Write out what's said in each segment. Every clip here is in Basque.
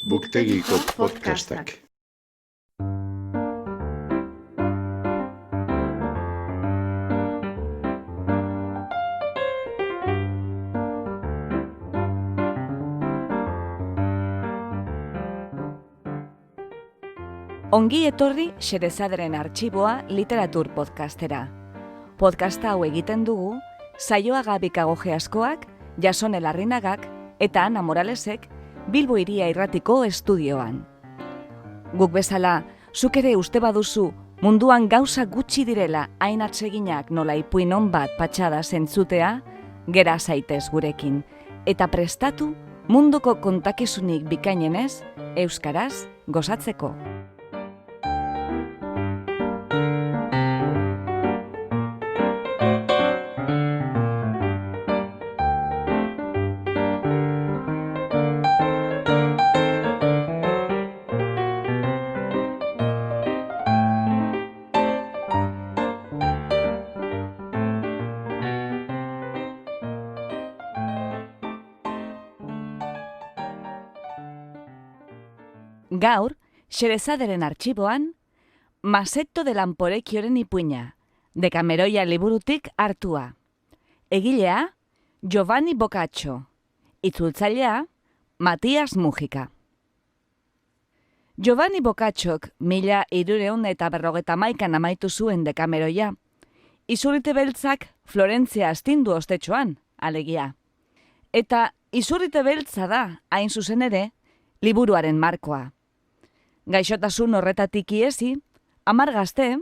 Buktegiko podcastak. Ongi etorri Xerezaderen Artxiboa literatur podcastera. Podcasta hau egiten dugu Saioaga Bikagoge Askoak, Jasone Larrinagak eta Ana Moralesek Bilbo Hiria Irratiko estudioan. Guk bezala, zuk ere uste baduzu munduan gauza gutxi direla hain atseginak nola ipuin on bat patxada zentzutea, gera zaitez gurekin, eta prestatu munduko kontakizunik bikainenez, euskaraz gozatzeko. Gaur, Xerezaderen Artxiboan, Masetto de Lanporekioren ipuina, Dekameroia liburutik hartua. Egilea, Giovanni Boccaccio. Itzultzailea, Matias Mujika. Giovanni Boccacciok 1351 amaitu zuen Dekameroia. Izurrite beltzak Florentzia astindu ostetxoan, alegia. Eta izurrite beltza da, hain zuzen ere, liburuaren markoa. Gaixotasun horretatik iesi, 10 gazte,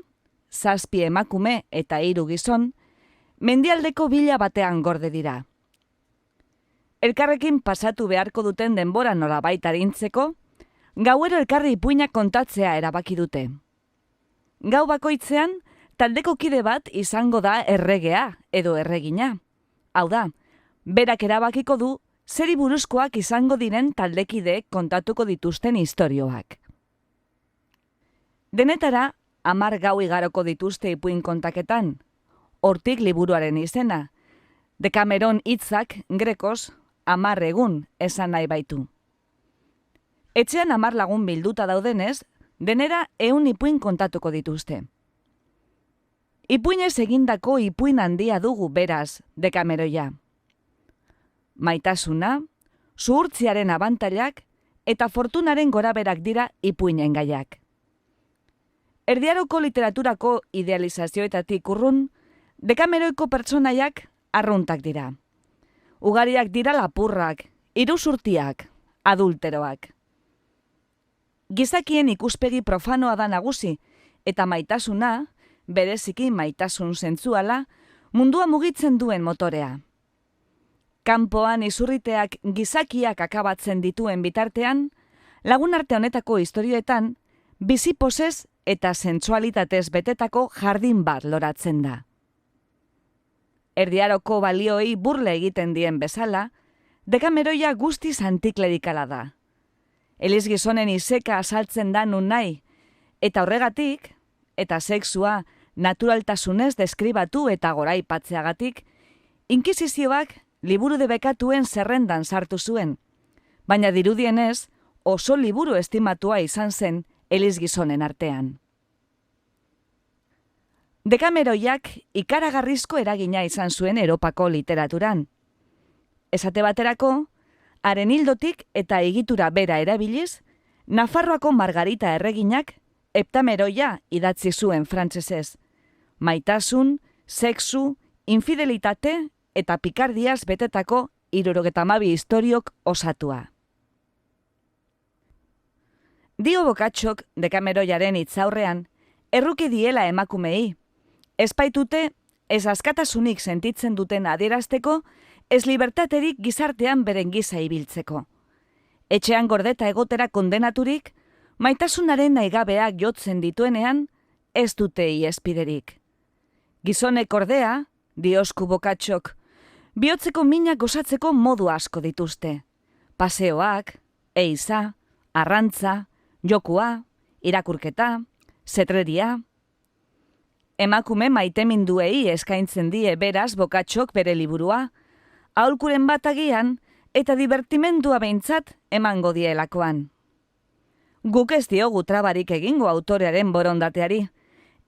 7 emakume eta 3 gizon, mendialdeko bila batean gorde dira. Elkarrekin pasatu beharko duten denbora nolabait arintzeko, gauero elkarri ipuinak kontatzea erabaki dute. Gau bakoitzean, taldeko kide bat izango da erregea edo erregina. Hau da, berak erabakiko du zeri buruzkoak izango diren taldekideek kontatuko dituzten istorioak. Denetara, 10 gau igaroko dituzte ipuin kontaketan, hortik liburuaren izena. Dekameron hitzak grekoz 10 egun esan nahi baitu. Etxean 10 lagun bilduta daudenez, denera 100 ipuin kontatuko dituzte. Ipuinez egindako ipuin handia dugu beraz Dekameroia. Maitasuna, zuhurtziaren abantailak eta fortunaren goraberak dira ipuinen gaiak. Erdiaroko literaturako idealizazioetatik urrun, Dekameroiko pertsonaiak arruntak dira. Ugariak dira lapurrak, iruzurtiak, adulteroak. Gizakien ikuspegi profanoa da nagusi, eta maitasuna, bereziki maitasun zentzuala, mundua mugitzen duen motorea. Kanpoan izurriteak gizakiak akabatzen dituen bitartean, lagunarte honetako istorioetan, bizi posez eta sentsualitatez betetako jardin bat loratzen da. Erdiaroko balioei burle egiten dien bezala, Dekameroia guztiz antiklerikala da. Elizgizonen izeka azaltzen da nun nahi, eta horregatik, eta sexua naturaltasunez deskribatu eta goraipatzeagatik, inkisizioak liburu debekatuen zerrendan sartu zuen, baina dirudienez oso liburu estimatua izan zen elizgizonen artean. Dekameroiak ikaragarrizko eragina izan zuen Europako literaturan. Esate baterako, haren hildotik eta egitura bera erabiliz, Nafarroako Margarita erreginak Heptameroia idatzi zuen frantsesez. Maitasun, sexu, infidelitate eta pikardiaz betetako 72 istoriok osatua. Dio Boccacciok Dekameroiaren hitzaurrean, erruki diela emakumei, ez baitute ez askatasunik sentitzen duten adierazteko, ez libertaterik gizartean beren giza ibiltzeko. Etxean gordeta egotera kondenaturik, maitasunaren naigabeak jotzen dituenean, ez dute iezpiderik. Gizonek ordea, diosku Boccacciok, bihotzeko minak gozatzeko modu asko dituzte. Paseoak, eiza, arrantza, jokua, irakurketa, zetreria. Emakume maiteminduei eskaintzen die beraz Boccacciok bere liburua, aholkuren bat agian eta divertimendua behintzat emango dielakoan. Guk ez diogu trabarik egingo autorearen borondateari.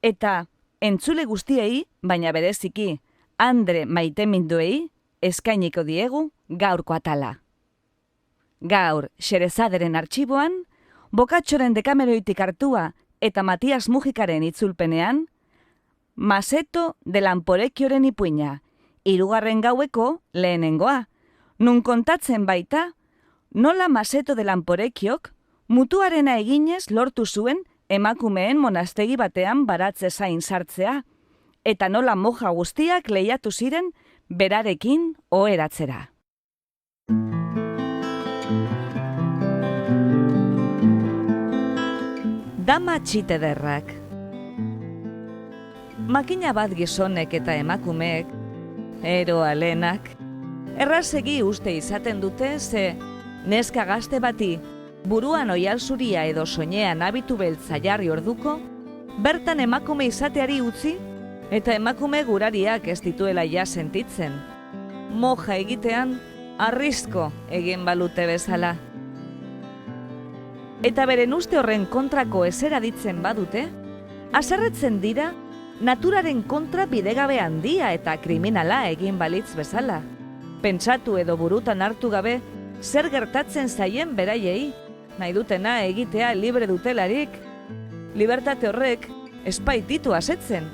Eta entzule guztiei, baina bereziki, Andre maiteminduei, eskainiko diegu gaurko atala. Gaur, Xerezaderen artxiboan, Bokatxoren Dekameroitik hartua eta Matias Mujikaren itzulpenean, Maseto de Lanporekioren ipuina, 3. gaueko lehenengoa, nun kontatzen baita, nola Maseto de Lanporekiok mutuarena eginez lortu zuen emakumeen monastegi batean baratze zain sartzea, eta nola moja guztiak lehiatu ziren berarekin oheratzera. Dama txitederrak. Makina bat gizonek eta emakumeek, eroa lehenak, errazegi uste izaten dute ze neska gazte bati buruan oial zuria edo soinean abitu beltza jarri orduko, bertan emakume izateari utzi eta emakume gurariak ez dituela ja sentitzen. Moja egitean arrizko egin balute bezala. Eta beren uste horren kontrako ezera ditzen badute, haserretzen dira naturaren kontra bidegabe handia eta kriminala egin balitz bezala. Pentsatu edo burutan hartu gabe zer gertatzen zaien beraiei, nahi dutena egitea libre dutelarik. Libertate horrek espaititu asetzen.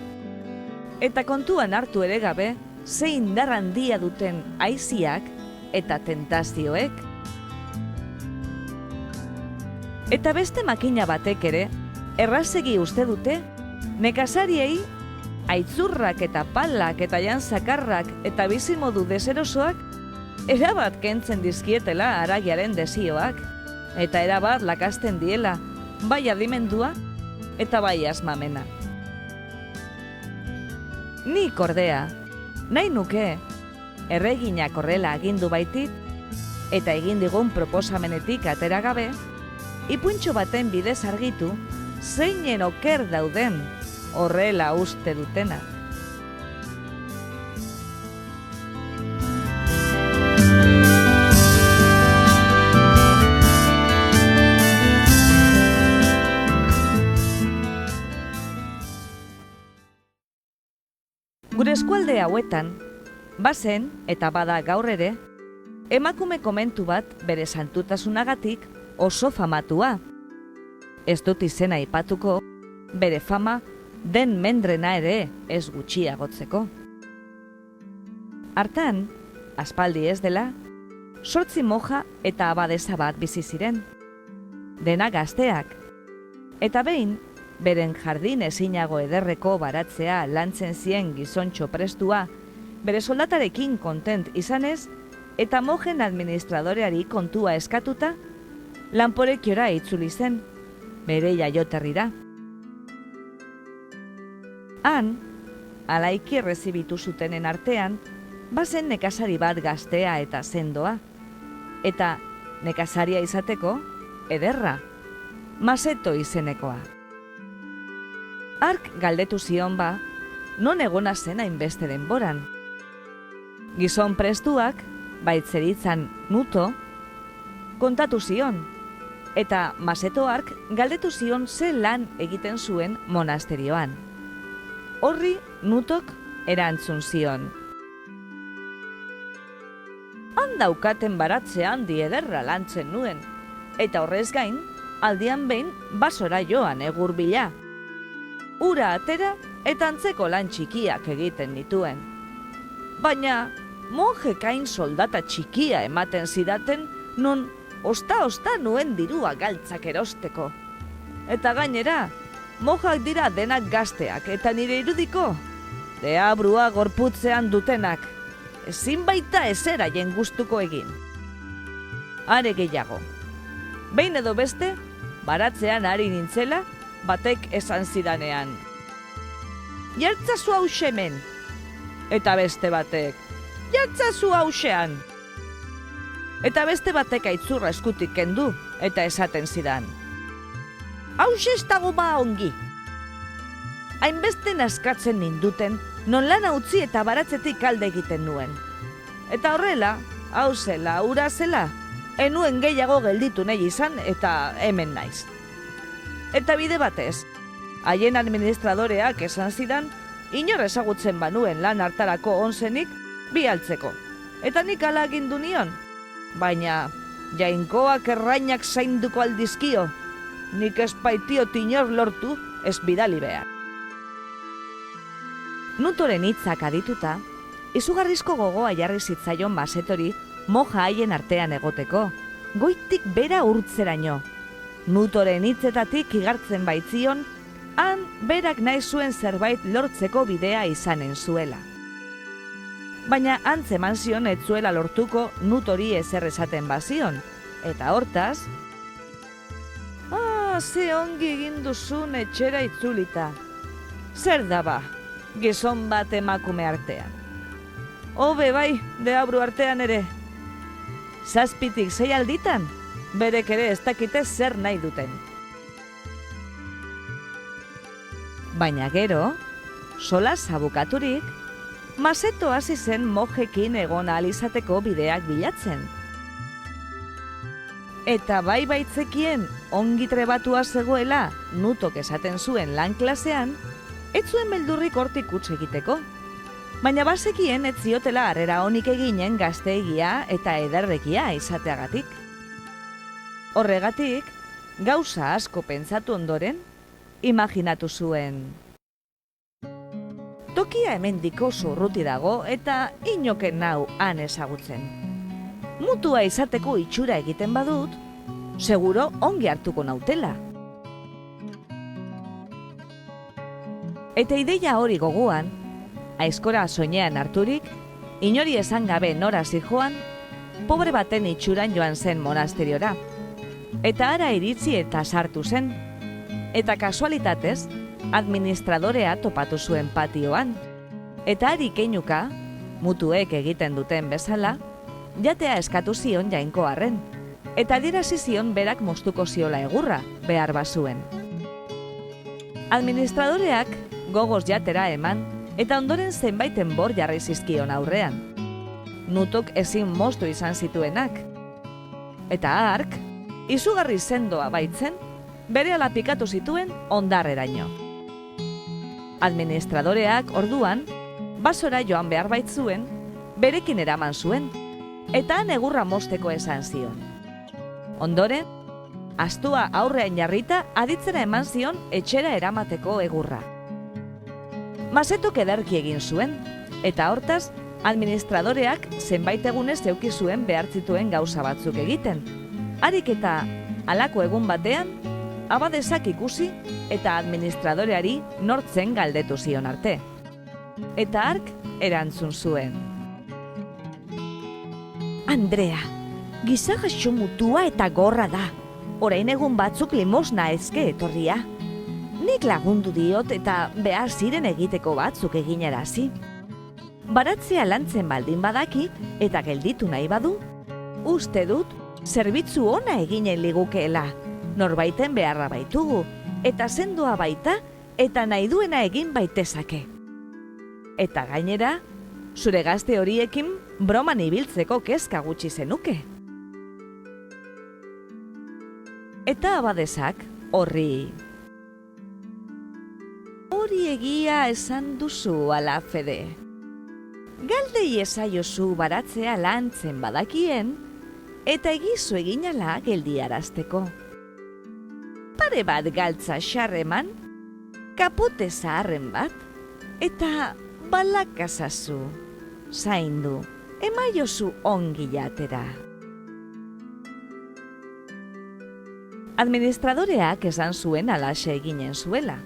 Eta kontuan hartu ere gabe, ze indar handia duten aiziak eta tentazioek. Eta beste makina batek ere, errazegi uste dute, nekazariei, aitzurrak eta palak eta jantzakarrak eta bizimodu deserosoak, erabat kentzen dizkietela haragiaren desioak, eta erabat lakasten diela, bai adimendua eta bai asmamena. Nik ordea, nahi nuke, erreginak horrela agindu baitit, eta egin digun proposamenetik atera gabe, ipuntxo baten bidez argitu, zeinen oker dauden horrela uste dutenak. Gure eskualde hauetan, bazen eta bada gaur ere, emakume komentu bat bere santutasunagatik oso famatua. Ez dut izena aipatuko, bere fama den mendrena ere ez gutxiagotzeko. Hartan, aspaldi ez dela, 8 moja eta abadesa bat bizi ziren. Dena gazteak. Eta behin, beren jardin ezinago ederreko baratzea lantzen zien gizontxo prestua, bere soldatarekin kontent izanez, eta mojen administradoreari kontua eskatuta, Lanporekiora itzuli zen, bere jaioterrira. Han, alaiki errezibitu zutenen artean, bazen nekazari bat gaztea eta sendoa. Eta nekazaria izateko, ederra, Maseto izenekoa. Hark galdetu zion ba, non egona zen hainbeste denboran. Gizon prestuak, baitzeritzan Nuto, kontatu zion, eta Maseto hark galdetu zion ze lan egiten zuen monasterioan. Horri Nutok erantzun zion. Han daukaten baratze handi ederra lantzen nuen, eta horrez gain, aldian behin basora joan egur bila. Ura atera eta antzeko lan txikiak egiten nituen. Baina, monjekain soldata txikia ematen zidaten, non osta nuen dirua galtzak erosteko. Eta gainera, mojak dira denak gazteak eta nire irudiko, deabrua gorputzean dutenak, ezin baita ezeraien gustuko egin. Are gehiago, behin edo beste, baratzean ari nintzela, batek esan zidanean. Jartzazu hause hemen, eta beste batek, jartzazu hausean. Eta beste batek aitzurra eskutik kendu, eta esaten zidan. Hause ez dago ba ongi. Hainbeste naskatzen ninduten, non lana utzi eta baratzetik alde egiten nuen. Eta horrela, hau zela, hura zela, enuen gehiago gelditu nahi izan eta hemen naiz. Eta bide batez, haien administradoreak esan zidan, inor ezagutzen banuen lan hartarako onzenik bialtzeko. Eta nik ala agindu nion. Baina, Jainkoak errainak zainduko aldizkio, nik ez baitiot inor lortu ez bidali behar. Nutoren hitzak adituta, izugarrizko gogoa jarri zitzaion Masetori moja haien artean egoteko, goitik bera urtzeraino. Nutoren hitzetatik igartzen baitzion, han berak nahi zuen zerbait lortzeko bidea izanen zuela. Baina antzeman zion ez zuela lortuko Nutori ezer esaten bazion, eta hortaz, ze ongi egin duzun etxera itzulita. Zer da ba, gizon bat emakume artean. Hobe bai, deabru artean ere. 7 6 alditan, berek ere ez dakite zer nahi duten. Baina gero, solas abukaturik, Maseto hasi zen mojekin egon ahal izateko bideak bilatzen. Eta bai baitzekien ongi trebatua zegoela Nutok esaten zuen lan klasean, ez zuen beldurrik hortik utz egiteko. Baina bazekien ez ziotela harrera onik eginen gazteegia eta ederrekia izateagatik. Horregatik, gauza asko pentsatu ondoren, imaginatu zuen. Tokia hemendik oso urruti dago eta inoken nau han ezagutzen. Mutua izateko itxura egiten badut, seguro ongi hartuko nautela. Eta ideia hori gogoan, aizkora soinean harturik, inori esan gabe nora zijoan, pobre baten itxuran joan zen monasteriora. Eta ara iritzi eta sartu zen, eta kasualitatez, administradorea topatu zuen patioan. Eta hari keinuka, mutuek egiten duten bezala, jatea eskatu zion Jainkoarren, eta adierazi zion berak moztuko ziola egurra, behar bazuen. Administradoreak gogoz jatera eman, eta ondoren zenbait enbor jarri zizkion aurrean. Nutok ezin moztu izan zituenak. Eta hark, izugarri sendoa baitzen, berehala pikatu zituen hondarreraino. Administradoreak orduan, basora joan behar baitzuen, berekin eraman zuen, eta han egurra mozteko esan zion. Ondoren, astua aurrean jarrita aditzera eman zion etxera eramateko egurra. Masetok ederki egin zuen, eta hortaz, administradoreak zenbait egunez zeuki zuen behar zituen gauza batzuk egiten. Harik eta halako egun batean, abadesak ikusi eta administradoreari nortzen galdetu zion arte. Eta hark erantzun zuen. Andrea, gizagatxo mutua eta gorra da. Orain egun batzuk limosna ezke etorria. Nik lagundu diot eta behar ziren egiteko batzuk eginarazi. Baratzea lantzen baldin badaki eta gelditu nahi badu, uste dut zerbitzu ona eginen ligukeela. Norbaiten beharra baitugu, eta sendoa baita, eta nahi duena egin baitezake. Eta gainera, zure gazte horiekin broman ibiltzeko kezka gutxi zenuke. Eta abadesak horri. Hori egia esan duzu ala Fede. Galdei esaiozu baratzea lantzen badakien, eta egizu eginala geldiarazteko. Pare bat galtza xarreman, kapote zaharren bat, eta balakazazu, zaindu, emaiozu ongi jatera. Administradoreak esan zuen alaxe eginen zuela.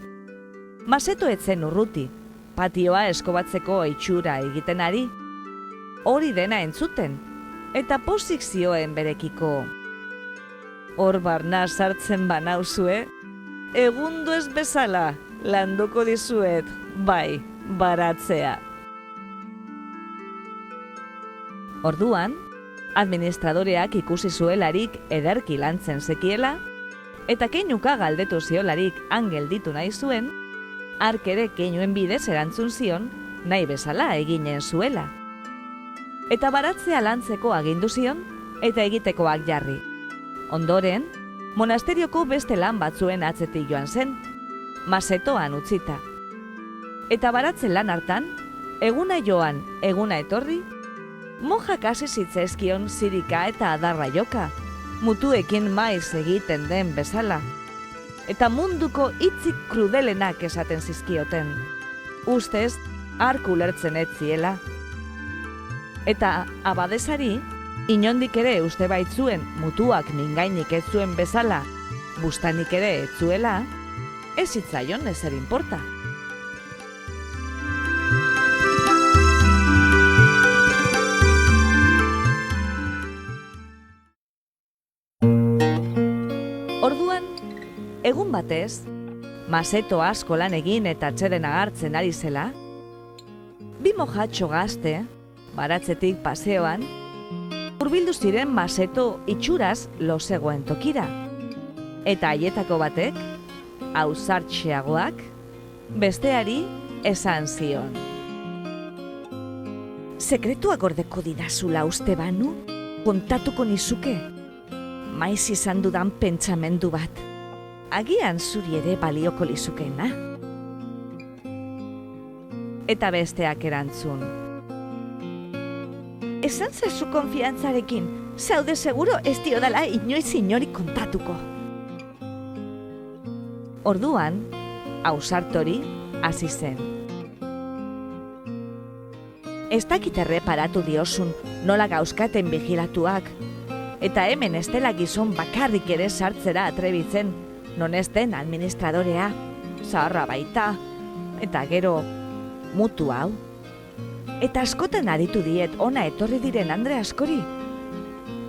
Maseto etzen urruti, patioa eskobatzeko itxura egiten ari. Hori dena entzuten, eta pozik zioen berekiko. Hor barna sartzen banauzue, egundu ez bezala, landuko dizuet, bai, baratzea. Orduan, administradoreak ikusi zuelarik ederki lantzen zekiela, eta keinuka galdetu ziolarik gelditu nahi zuen, hark ere keinuen bidez erantzun zion, nahi bezala eginen zuela. Eta baratzea lantzeko agindu zion, eta egitekoak jarri. Ondoren, Monasterioko beste lan batzuen atzetik joan zen, Masetoan utzita. Eta baratzen lan hartan, eguna joan, eguna etorri, monjak hasi zitzaizkion zirika eta adarra joka, mutuekin maiz egiten den bezala. Eta munduko hitzik krudelenak esaten zizkioten. Ustez, hark ulertzen ez ziela. Eta abadesari, inondik ere uste baitzuen mutuak mingainik ez zuen bezala, bustanik ere ez zuela, ez zitzaion ezer inporta. Orduan, egun batez, Maseto asko lan egin eta atseden agartzen ari zela, bi mojatxo gazte, baratzetik paseoan, hurbildu ziren Maseto itxuraz lo zegoen tokira. Eta haietako batek, ausartxeagoak, besteari esan zion. Sekretua gordeko didazula uste banu, kontatuko nizuke, maiz izan dudan pentsamendu bat. Agian zuri ere balioko lizukeena. Eta besteak erantzun. Esan zazu konfiantzarekin, zaude seguro ez diodala inoiz inori kontatuko. Orduan, ausartori hasi zen. Ez dakit erreparatu diosun nola gauzkaten vigilatuak, eta hemen ez dela gizon bakarrik ere sartzera atrebitzen, non ez den administradorea, zaharra baita, eta gero mutu hau. Eta askotan aditu diet ona etorri diren Andre askori.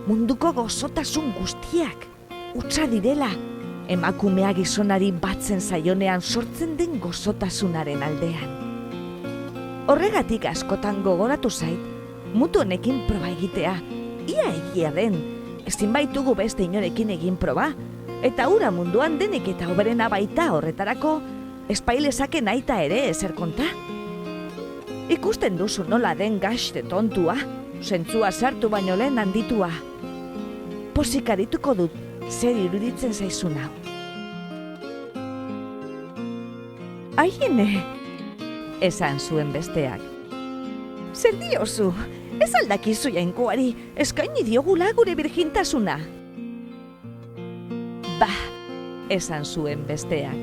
Munduko gozotasun guztiak, utza direla, emakumea gizonari batzen zaionean sortzen den gozotasunaren aldean. Horregatik askotan gogoratu zait, mutu honekin proba egitea, ia egia den, ezin baitugu beste inorekin egin proba, eta hura munduan denek eta hoberena baita horretarako, espailezake naita ere ezer konta. Ikusten duzu nola den gaxte tontua, zentzua sartu baino lehen handitua. Pozik arituko dut, zer iruditzen zaizun hau. Aiene, esan zuen besteak. Zer diozu, ez aldakizu jainkoari, eskaini diogula gure birjintasuna. Bah, esan zuen besteak.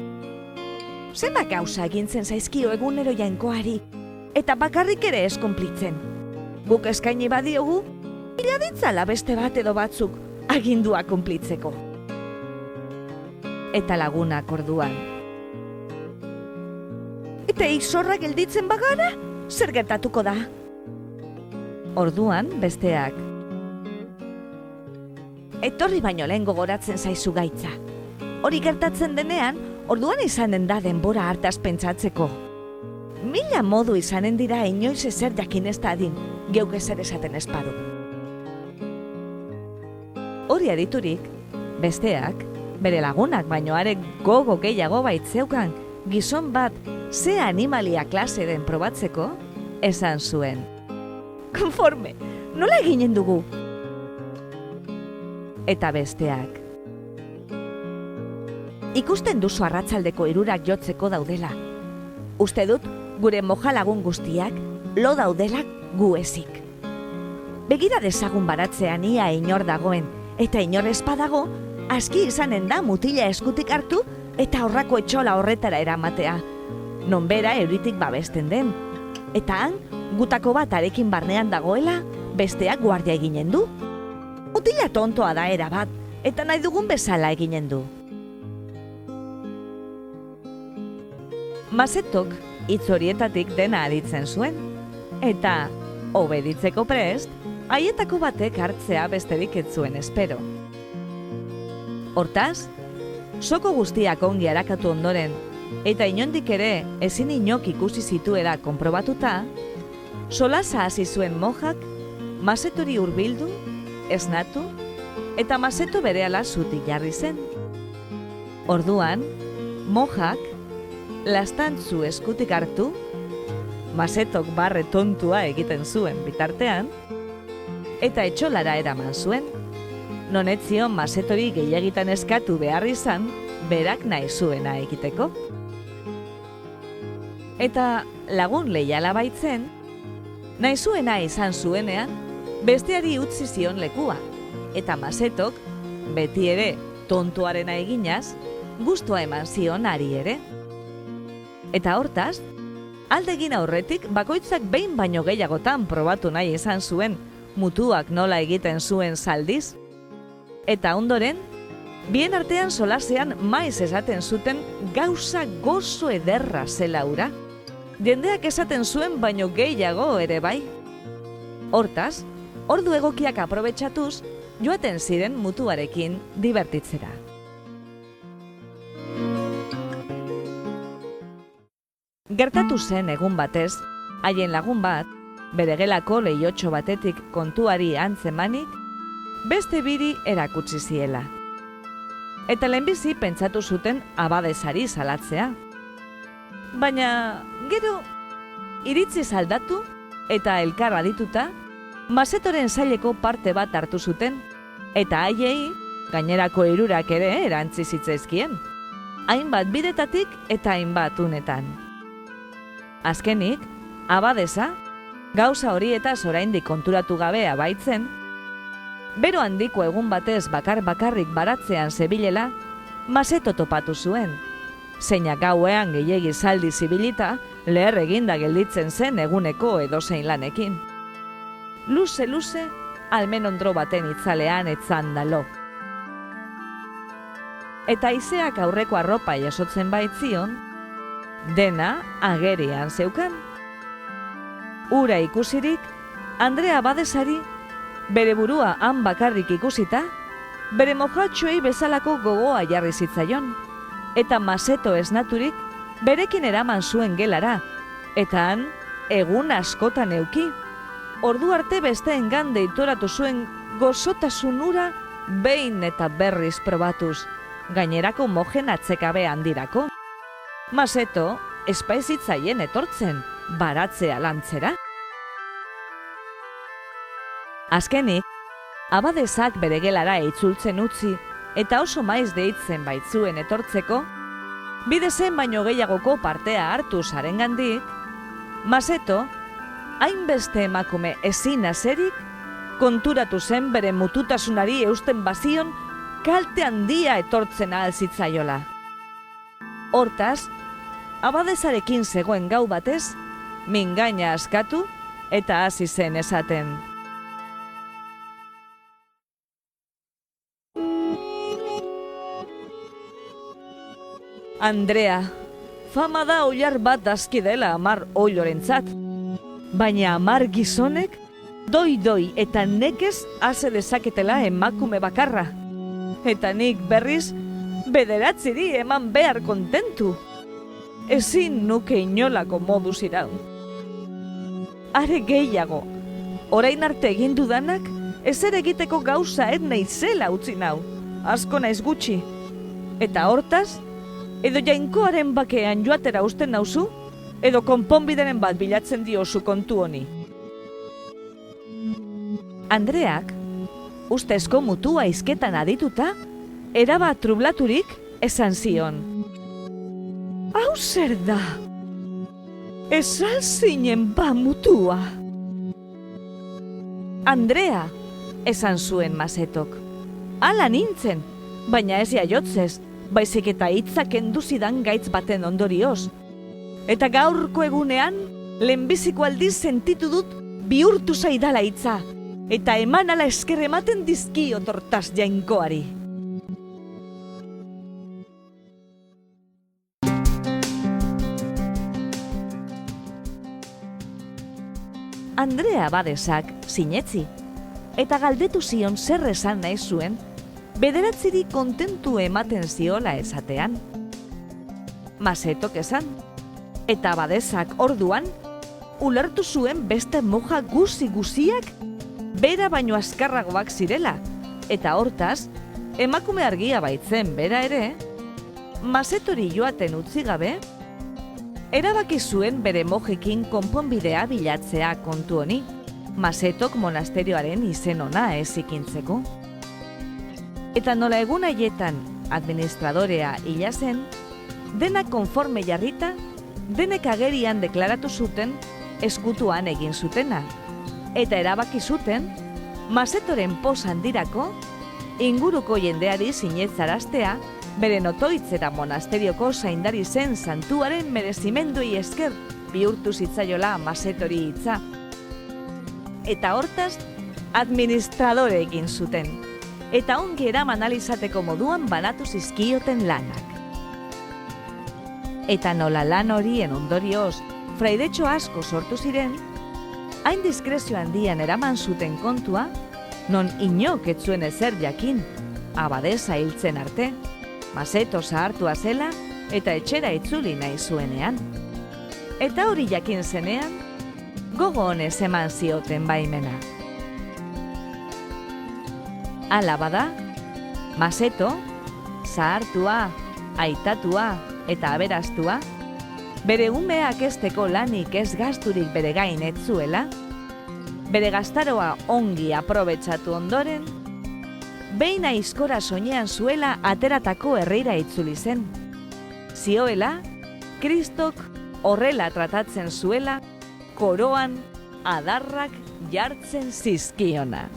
Zenbat gauza egintzen zaizkio egunero jainkoari, eta bakarrik ere ez konplitzen. Guk eskaini badiogu, iraditzala beste bat edo batzuk agindua konplitzeko. Eta lagunak orduan. Eta izorra gelditzen bagara, zer gertatuko da? Orduan besteak. Etorri baino lehen gogoratzen zaizu gaitza. Hori gertatzen denean, orduan izanen da denbora hartaz pentsatzeko. Mila modu izanen dira inoiz ezer jakin ez dadin, geuk ezer esaten espadu. Hori aditurik, besteak, bere lagunak baino are gogo gehiago baitzeukan, gizon bat ze animalia klase den probatzeko, esan zuen. Konforme, nola eginen dugu? Eta besteak. Ikusten duzu arratsaldeko 3 jotzeko daudela. Uste dut, gure mojalagun guztiak, lo daudela gu ezik. Begira dezagun baratzean ia inor dagoen, eta inor espadago, aski izanen da mutila eskutik hartu, eta horrako etxola horretara eramatea. Non bera euritik babesten den. Eta han, gutako bat arekin barnean dagoela, besteak guardia eginen du. Mutila tontoa da erabat, eta nahi dugun bezala eginen du. Masetok hitz horietatik dena aditzen zuen, eta obeditzeko prest, haietako batek hartzea besterik ez zuen espero. Hortaz, soko guztiak ongi arakatu ondoren, eta inondik ere ezin inok ikusi zituela konprobatuta, solasa hasi zuen mojak, Masetori hurbildu, esnatu, eta Maseto berehala zutik jarri zen. Orduan, mojak, lastantzu eskutik hartu, Masetok barre tontua egiten zuen bitartean, eta etxolara eraman zuen, non ez zion Masetori gehiagitan eskatu behar izan, berak nahi zuena egiteko. Eta lagun leiala baitzen, nahi zuena izan zuenean, besteari utzi zion lekua, eta Masetok, beti ere tontoarena eginaz, gustua eman zion hari ere. Eta hortaz, aldegin aurretik bakoitzak behin baino gehiagotan probatu nahi izan zuen mutuak nola egiten zuen zaldiz, eta ondoren, bien artean solasean maiz esaten zuten gauza gozo ederra zela hura. Jendeak esaten zuen baino gehiago ere bai. Hortaz, ordu egokiak aprobetxatuz, joaten ziren mutuarekin divertitzera. Gertatu zen egun batez, haien lagun bat, bere gelako lehiotxo batetik kontuari antzemanik, beste biri erakutsi ziela. Eta lehenbizi pentsatu zuten abadezari salatzea. Baina, gero, iritzi aldatu eta elkar adituta, Masetoren saileko parte bat hartu zuten, eta haiei, gainerako hirurak ere erantzi zitzaizkien, hainbat bidetatik eta hainbat unetan. Azkenik, abadeza, gauza horietaz oraindik konturatu gabea baitzen, bero handiko egun batez bakarrik baratzean zebilela, Maseto topatu zuen, zeinak gauean gehiegi zaldi zibilita, leher eginda gelditzen zen eguneko edozein lanekin. Luze, almenondro baten itzalean etzan dalo. Eta haizeak aurreko arropa jasotzen baitzion, dena agerian zeukan. Ura ikusirik, Andrea abadezari, bere burua han bakarrik ikusita, bere mojatxoei bezalako gogoa jarri zitzaion, eta Maseto esnaturik berekin eraman zuen gelara, eta han egun askotan euki. Ordu arte besteengan deitoratu zuen gozotasun hura behin eta berriz probatuz, gainerako mojen atzekabe handirako. Maseto espaizitzaien etortzen, baratzea lantzera. Azkenik, abadezak bere gelara itzultzen utzi eta oso maiz deitzen baitzuen etortzeko, bidezen baino gehiagoko partea hartu zarengandik, Maseto, hainbeste emakume ezin azerik, konturatu zen bere mututasunari eusten bazion kalte handia etortzen ahal zitzaiola. Hortaz, abadezarekin zegoen gau batez, mingaina askatu eta hasi zen esaten. Andrea, fama da oilar bat dazki dela 10 oilorentzat, baina 10 gizonek doi eta nekez ase dezaketela emakume bakarra. Eta nik berriz 9 eman behar kontentu. Ezin nuke inolako moduz iraun. Are gehiago, orain arte egin dudanak, ezer egiteko gauza ez naizela utzi nau, asko naiz gutxi. Eta hortaz, edo jainkoaren bakean joatera usten nauzu, edo konponbideren bat bilatzen diozu kontu honi. Andreak, ustezko mutua hizketan adituta, erabat trublaturik esan zion. Hau zer da? Esan zinen ba mutua. Andrea, esan zuen Masetok. Hala nintzen, baina ez jaiotzez, baizik eta hitzak enduzidan gaitz baten ondorioz. Eta gaurko egunean, lehenbiziko aldiz sentitu dut bihurtu zaidala hitza, eta eman ala esker ematen dizkiot hortaz jainkoari. Andrea abadezak sinetzi, eta galdetu zion zer esan nahi zuen, 9 kontentu ematen ziola esatean. Masetok esan, eta abadezak orduan, ulertu zuen beste moja guziak bera baino azkarragoak zirela, eta hortaz, emakume argia baitzen bera ere, Masetori joaten utzi gabe, erabaki zuen bere mojekin konponbidea bilatzea kontu honi, Masetok monasterioaren izen ona ez ikintzeko. Eta nola egun haietan administradorea hila zen, denak konforme jarrita, denek agerian deklaratu zuten eskutuan egin zutena. Eta erabaki zuten, Masetoren poz handirako, inguruko jendeari sinetzaraztea, beren otoitzera monasterioko zaindari zen santuaren merezimendui esker bihurtu zitzaiola Masetori hitza. Eta hortaz, administradore egin zuten, eta ongi eraman alizateko moduan banatu zizkioten lanak. Eta nola lan horien ondorioz, fraidetxo asko sortu ziren, hain diskrezio handian eraman zuten kontua, non inok ez zuen ezer jakin, abadesa hiltzen arte, Maseto zahartua zela eta etxera itzuli nahi zuenean. Eta hori jakin zenean, gogo honez eman zioten baimena. Hala bada, Maseto, zahartua, aitatua eta aberastua, bere umeak ezteko lanik ez gasturik bere gain ez zuela, bere gaztaroa ongi aprobetxatu ondoren, behin aizkora soinean zuela ateratako herrira itzuli zen. Zioela, Kristok horrela tratatzen zuela, koroan adarrak jartzen zizkiona.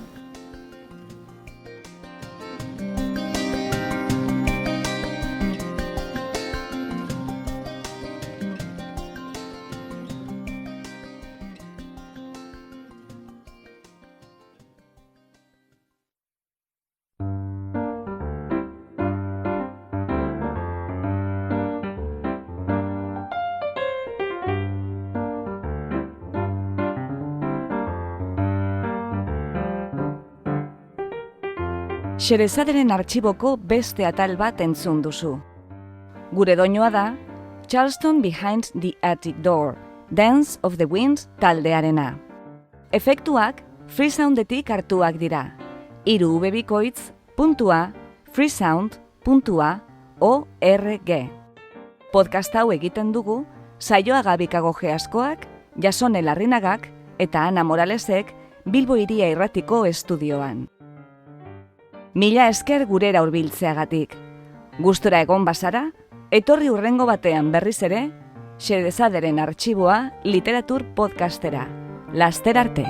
Xerezaderen artxiboko beste atal bat entzun duzu. Gure doinua da Charleston Behind the Attic Door, Dance of the Winds taldearena. Efektuak Freesoundetik hartuak dira. 3 www.freesound.org. Podcast hau egiten dugu Saioaga Bikagoge askoak, Jasone Larrinagak eta Ana Moralesek Bilbo Hiria Irratiko estudioan. Mila esker gurera hurbiltzeagatik. Gustura egon bazara, etorri hurrengo batean berriz ere, Xerezaderen artxiboa literatur podcastera. Laster arte!